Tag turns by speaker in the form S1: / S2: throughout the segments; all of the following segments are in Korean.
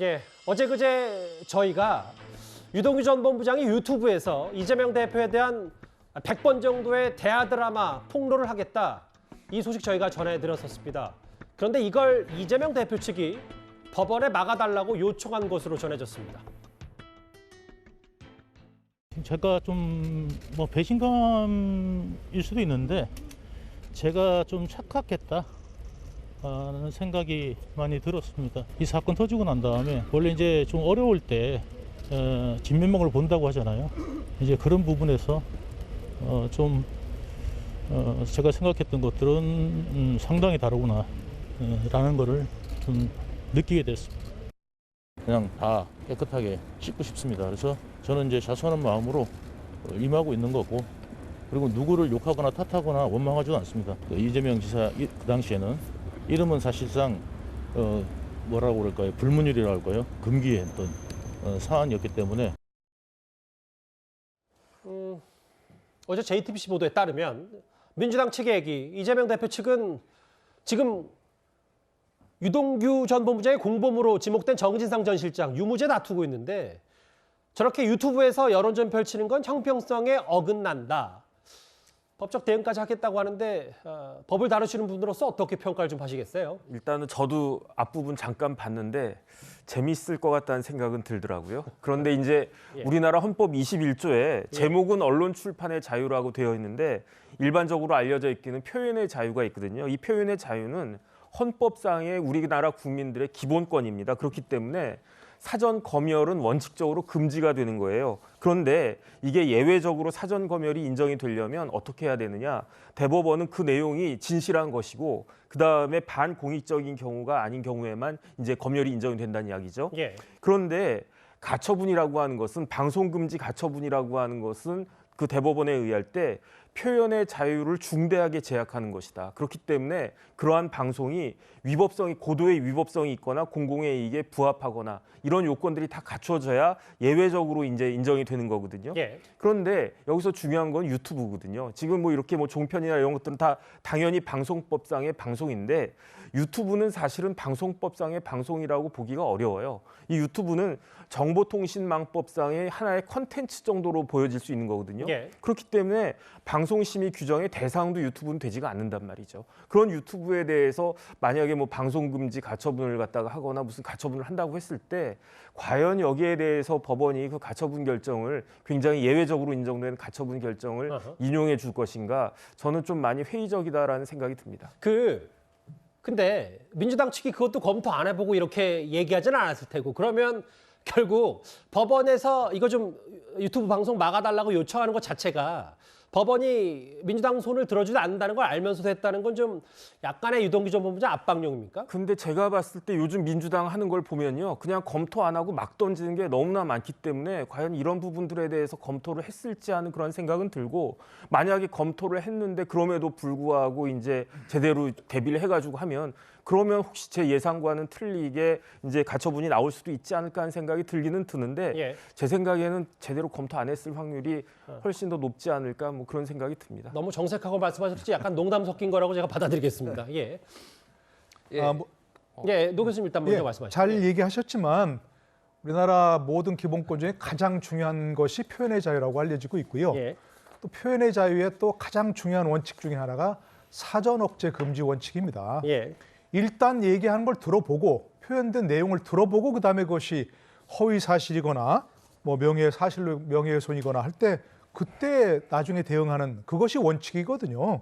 S1: 예, 어제 그제 저희가 유동규 전 본부장이 유튜브에서 이재명 대표에 대한 100번 정도의 대하 드라마 폭로를 하겠다. 이 소식 저희가 전해드렸었습니다. 그런데 이걸 이재명 대표 측이 법원에 막아달라고 요청한 것으로 전해졌습니다.
S2: 제가 좀 배신감일 수도 있는데 제가 좀 착각했다 하는 생각이 많이 들었습니다. 이 사건 터지고 난 다음에 원래 이제 좀 어려울 때 진면목을 본다고 하잖아요. 이제 그런 부분에서 제가 생각했던 것들은 상당히 다르구나 라는 거를 좀 느끼게 됐습니다. 그냥 다 깨끗하게 씻고 싶습니다. 그래서 저는 이제 자수하는 마음으로 임하고 있는 거고, 그리고 누구를 욕하거나 탓하거나 원망하지도 않습니다. 이재명 지사 그 당시에는 이름은 사실상 뭐라고 그럴까요? 불문율이라고 할까요? 금기했던 사안이었기 때문에.
S1: 어제 JTBC 보도에 따르면 민주당 측의 얘기, 이재명 대표 측은 지금 유동규 전 본부장의 공범으로 지목된 정진상 전 실장 유무죄 다투고 있는데 저렇게 유튜브에서 여론전 펼치는 건 형평성에 어긋난다. 법적 대응까지 하겠다고 하는데 법을 다루시는 분으로서 어떻게 평가를 좀 하시겠어요?
S3: 일단은 저도 앞부분 잠깐 봤는데 재밌을 것 같다는 생각은 들더라고요. 그런데 이제 우리나라 헌법 21조에 제목은 언론 출판의 자유라고 되어 있는데 일반적으로 알려져 있기는 표현의 자유가 있거든요. 이 표현의 자유는 헌법상의 우리나라 국민들의 기본권입니다. 그렇기 때문에 사전 검열은 원칙적으로 금지가 되는 거예요. 그런데 이게 예외적으로 사전 검열이 인정이 되려면 어떻게 해야 되느냐? 대법원은 그 내용이 진실한 것이고 그다음에 반공익적인 경우가 아닌 경우에만 이제 검열이 인정이 된다는 이야기죠. 그런데 가처분이라고 하는 것은 방송금지 가처분이라고 하는 것은 그 대법원에 의할 때 표현의 자유를 중대하게 제약하는 것이다. 그렇기 때문에 그러한 방송이 고도의 위법성이 있거나 공공의 이익에 부합하거나 이런 요건들이 다 갖춰져야 예외적으로 이제 인정이 되는 거거든요. 그런데 여기서 중요한 건 유튜브거든요. 지금 이렇게 종편이나 이런 것들은 다 당연히 방송법상의 방송인데 유튜브는 사실은 방송법상의 방송이라고 보기가 어려워요. 이 유튜브는 정보통신망법상의 하나의 컨텐츠 정도로 보여질 수 있는 거거든요. 그렇기 때문에 방송심의 규정의 대상도 유튜브는 되지가 않는단 말이죠. 그런 유튜브에 대해서 만약에 방송금지 가처분을 갖다가 하거나 무슨 가처분을 한다고 했을 때 과연 여기에 대해서 법원이 그 가처분 결정을 굉장히 예외적으로 인정된 가처분 결정을 인용해 줄 것인가, 저는 좀 많이 회의적이다라는 생각이 듭니다.
S1: 근데 민주당 측이 그것도 검토 안 해보고 이렇게 얘기하지는 않았을 테고, 그러면 결국 법원에서 이거 좀 유튜브 방송 막아달라고 요청하는 것 자체가 법원이 민주당 손을 들어주지 않는다는 걸 알면서도 했다는 건 좀 약간의 유동규 전 본부장 압박용입니까? 근데
S3: 제가 봤을 때 요즘 민주당 하는 걸 보면요, 그냥 검토 안 하고 막 던지는 게 너무나 많기 때문에 과연 이런 부분들에 대해서 검토를 했을지 하는 그런 생각은 들고, 만약에 검토를 했는데 그럼에도 불구하고 이제 제대로 대비를 해가지고 하면 그러면 혹시 제 예상과는 틀리게 이제 가처분이 나올 수도 있지 않을까 하는 생각이 들기는 드는데 제 생각에는 제대로 검토 안 했을 확률이 훨씬 더 높지 않을까 그런 생각이 듭니다.
S1: 너무 정색하고 말씀하셨지 약간 농담 섞인 거라고 제가 받아들이겠습니다. 노 교수님 일단 먼저 말씀하시죠.
S4: 잘 얘기하셨지만 우리나라 모든 기본권 중에 가장 중요한 것이 표현의 자유라고 알려지고 있고요. 또 표현의 자유의 또 가장 중요한 원칙 중에 하나가 사전 억제 금지 원칙입니다. 일단 얘기하는 걸 들어보고 표현된 내용을 들어보고 그다음에 그것이 허위 사실이거나 명예훼손이거나 할 때 그때 나중에 대응하는 그것이 원칙이거든요.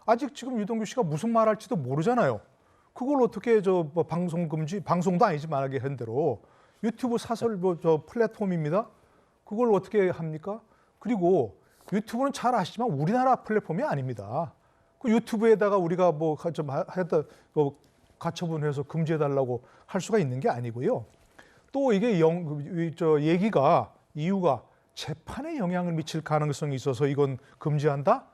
S4: 아직 지금 유동규 씨가 무슨 말할지도 모르잖아요. 그걸 어떻게 방송 금지, 방송도 아니지 만약에 현대로 유튜브 사설 플랫폼입니다. 그걸 어떻게 합니까? 그리고 유튜브는 잘 아시지만 우리나라 플랫폼이 아닙니다. 그 유튜브에다가 우리가 가처분해서 금지해달라고 할 수가 있는 게 아니고요. 또 이게 이유가 재판에 영향을 미칠 가능성이 있어서 이건 금지한다?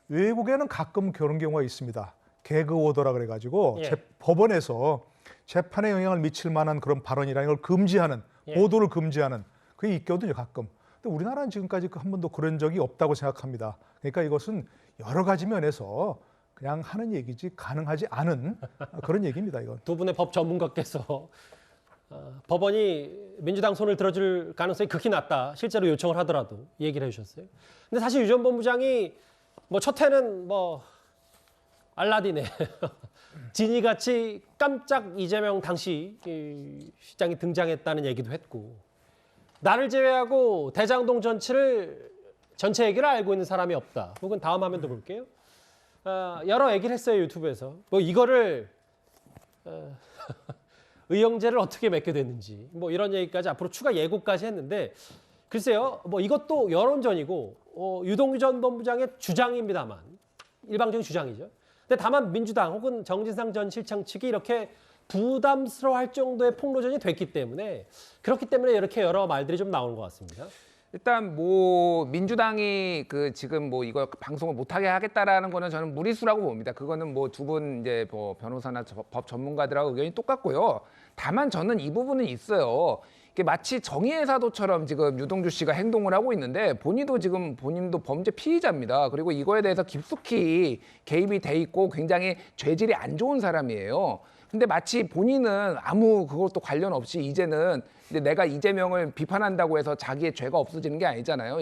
S4: 외국에는 가끔 그런 경우가 있습니다. 개그 오더라 그래가지고 법원에서 재판에 영향을 미칠 만한 그런 발언이라는 걸 금지하는, 보도를 금지하는 그게 있거든요, 가끔. 근데 우리나라는 지금까지 한 번도 그런 적이 없다고 생각합니다. 그러니까 이것은 여러 가지 면에서 그냥 하는 얘기지 가능하지 않은 그런 얘기입니다. 이건.
S1: 두 분의 법 전문가께서 법원이 민주당 손을 들어줄 가능성이 극히 낮다. 실제로 요청을 하더라도 얘기를 해주셨어요. 근데 사실 유 전 본부장이 뭐 첫 해는 뭐 알라딘에 지니같이 깜짝 이재명 당시 시장이 등장했다는 얘기도 했고 나를 제외하고 대장동 전체 얘기를 알고 있는 사람이 없다. 혹은 다음 화면도 볼게요. 여러 얘기를 했어요 유튜브에서. 뭐 이거를 의형제를 어떻게 맺게 됐는지 뭐 이런 얘기까지 앞으로 추가 예고까지 했는데 글쎄요 뭐 이것도 여론전이고 유동규 전 본부장의 주장입니다만 일방적인 주장이죠. 근데 다만 민주당 혹은 정진상 전 실장 측이 이렇게 부담스러워할 정도의 폭로전이 됐기 때문에 그렇기 때문에 이렇게 여러 말들이 좀 나오는 것 같습니다.
S5: 일단 뭐 민주당이 그 지금 뭐 이거 방송을 못하게 하겠다라는 거는 저는 무리수라고 봅니다. 그거는 뭐 두 분 이제 뭐 변호사나 법 전문가들하고 의견이 똑같고요. 다만 저는 이 부분은 있어요. 이게 마치 정의의 사도처럼 지금 유동규 씨가 행동을 하고 있는데 본인도 범죄 피의자입니다. 그리고 이거에 대해서 깊숙이 개입이 돼 있고 굉장히 죄질이 안 좋은 사람이에요. 근데 마치 본인은 아무 그것도 관련 없이 이제는 근데 내가 이재명을 비판한다고 해서 자기의 죄가 없어지는 게 아니잖아요.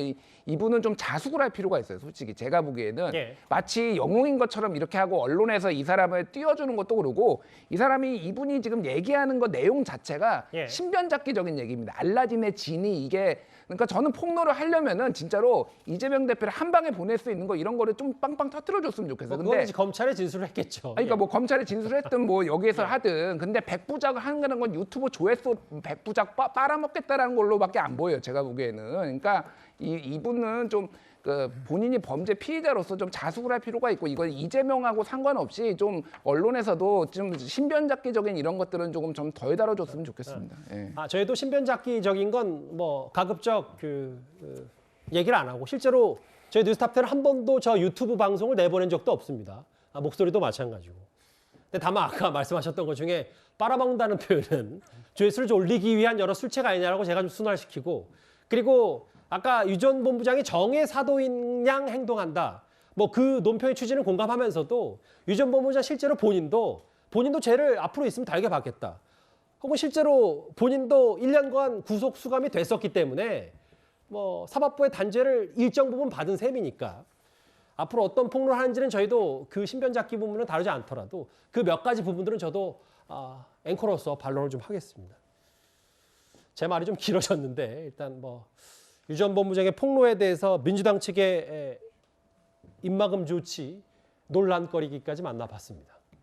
S5: 이분은 좀 자숙을 할 필요가 있어요. 솔직히 제가 보기에는
S1: 예.
S5: 마치 영웅인 것처럼 이렇게 하고 언론에서 이 사람을 띄워주는 것도 그러고 이분이 지금 얘기하는 거 내용 자체가
S1: 예.
S5: 신변잡기적인 얘기입니다. 알라딘의 진이 이게 그러니까 저는 폭로를 하려면은 진짜로 이재명 대표를 한 방에 보낼 수 있는 거 이런 거를 좀 빵빵 터뜨려줬으면 좋겠어요.
S1: 뭐 그건 이제 검찰에 진술을 했겠죠.
S5: 그러니까 뭐 검찰에 진술했든 뭐 여기에서 하든 근데 100부작을 하는 건 유튜브 조회수 100부작 빨아먹겠다라는 걸로밖에 안 보여요. 제가 보기에는. 그러니까 이분은 좀 그 본인이 범죄 피의자로서 좀 자숙을 할 필요가 있고 이건 이재명하고 상관없이 좀 언론에서도 좀 신변잡기적인 이런 것들은 조금 좀 덜 다뤄줬으면 좋겠습니다. 예.
S1: 저희도 신변잡기적인 건 뭐 가급적 얘기를 안 하고 실제로 저희 뉴스탑10은 한 번도 저 유튜브 방송을 내보낸 적도 없습니다. 목소리도 마찬가지고. 근데 다만 아까 말씀하셨던 것 중에 빨아먹는다는 표현은 조회수를 좀 올리기 위한 여러 술체가 아니냐라고 제가 좀 순화시키고 그리고 아까 유 전 본부장이 정의 사도인 양 행동한다. 뭐 그 논평의 취지는 공감하면서도 유 전 본부장 실제로 본인도 죄를 앞으로 있으면 달게 받겠다. 혹은 실제로 본인도 1년간 구속 수감이 됐었기 때문에 뭐 사법부의 단죄를 일정 부분 받은 셈이니까 앞으로 어떤 폭로를 하는지는 저희도 그 신변잡기 부분은 다루지 않더라도 그 몇 가지 부분들은 저도 앵커로서 반론을 좀 하겠습니다. 제 말이 좀 길어졌는데 일단 뭐 유 전 본부장의 폭로에 대해서 민주당 측의 입막음 조치 논란거리기까지 만나봤습니다.